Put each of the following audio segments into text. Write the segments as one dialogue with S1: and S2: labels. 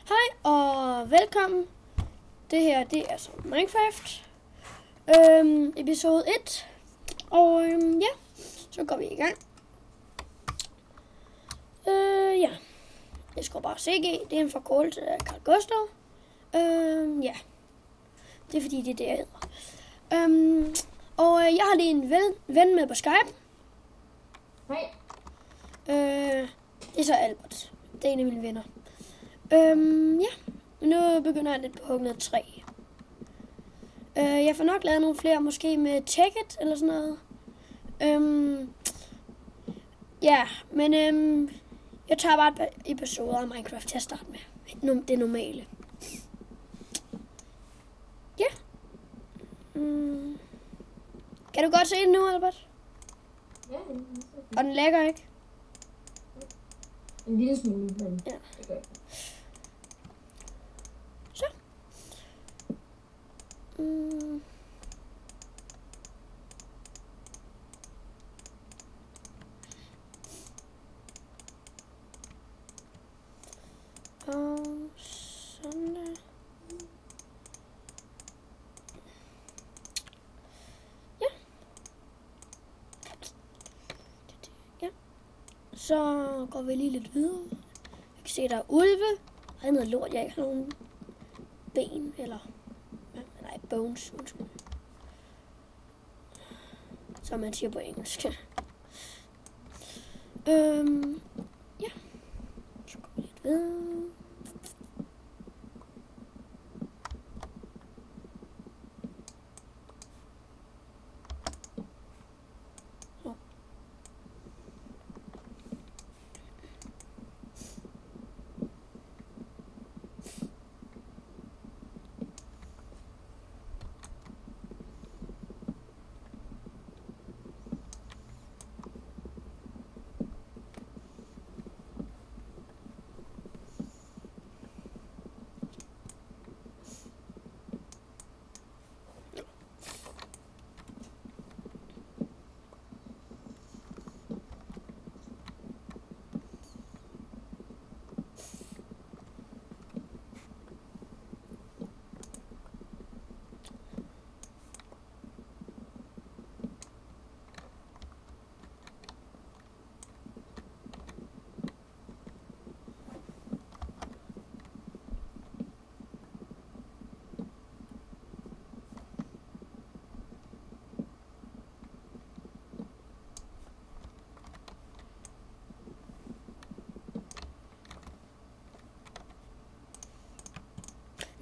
S1: Hej og velkommen. Det her, det er så Minecraft. Episode 1. Og ja, så går vi i gang. Ja. Jeg skal bare CG. Det er en forkortelse af Carl Gustav. Ja. Det er fordi, det er det, jeg hedder. Og jeg har lige en ven med på Skype.
S2: Hej.
S1: Det er så Albert. Det er en af mine venner. Ja. Nu begynder jeg lidt på hugget 3. Jeg får nok lavet nogle flere, måske med Tekkit eller sådan noget. Ja, men jeg tager bare et par episoder af Minecraft til at starte med. Det normale. Ja. Kan du godt se den nu, Albert?
S2: Ja,
S1: Og den lægger ikke?
S2: en lille smule, men
S1: Ja.
S2: det gør.
S1: Så. Og sådan der. Ja. Ja. Så går vi lige lidt videre. Jeg kan se, der er ulve. Der er noget lort, jeg ikke har nogen ben, eller... Nej, bones, undskyld. Som man siger på engelsk. Ja. Så går vi lidt videre.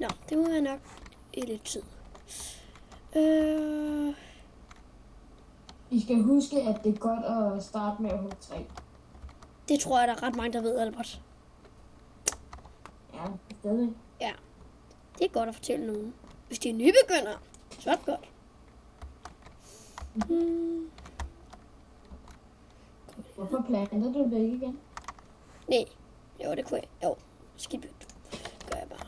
S1: Nå, det må være nok i lidt tid.
S2: I skal huske, at det er godt at starte med at hugge træ.
S1: Det tror jeg, der er ret mange, der ved, Albert.
S2: Ja, stadig.
S1: Ja, det er godt at fortælle nogen. Hvis de er nybegyndere, så er det godt.
S2: Hvorfor planter du væk igen?
S1: Nej, jo, det kunne jeg. Jo, skidt pyt. Gør jeg bare.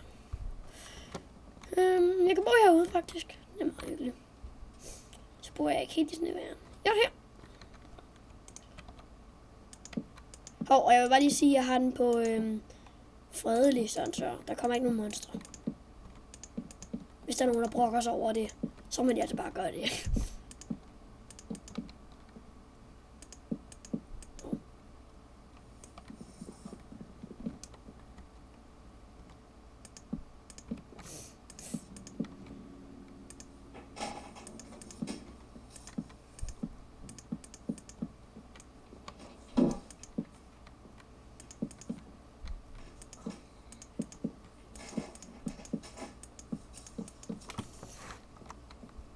S1: Jeg kan bo herude, faktisk. Det er meget hyggeligt. Så bor jeg ikke helt i snevejren. Jeg er her. Og jeg vil bare lige sige, at jeg har den på fredelig, sådan så der kommer ikke nogen monstre. Hvis der er nogen, der brokker sig over det, så må de altså bare gøre det.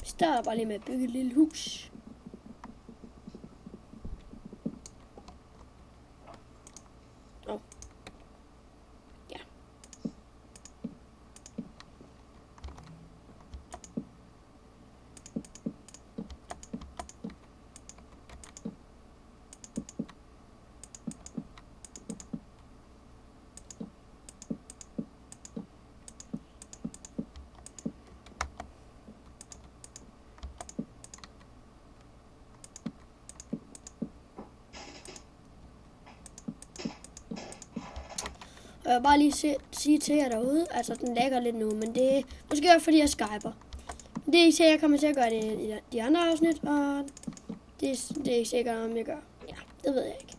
S1: Vi starter bare lige med at bygge et lille hus. Ja. bare lige sige til jer derude, altså den lægger lidt nu, men det er måske også fordi jeg skyper. Det er ikke sikkert, jeg kommer til at gøre det i de andre afsnit, og det er ikke sikkert, om jeg gør. Ja, det ved jeg ikke.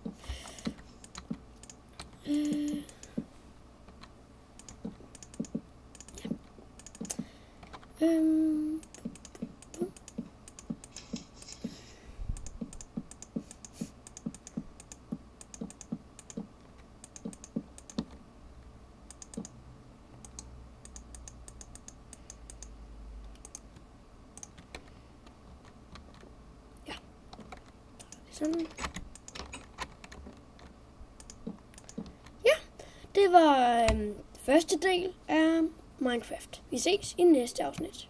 S1: Sådan. Ja, det var første del af Minecraft. Vi ses i næste afsnit.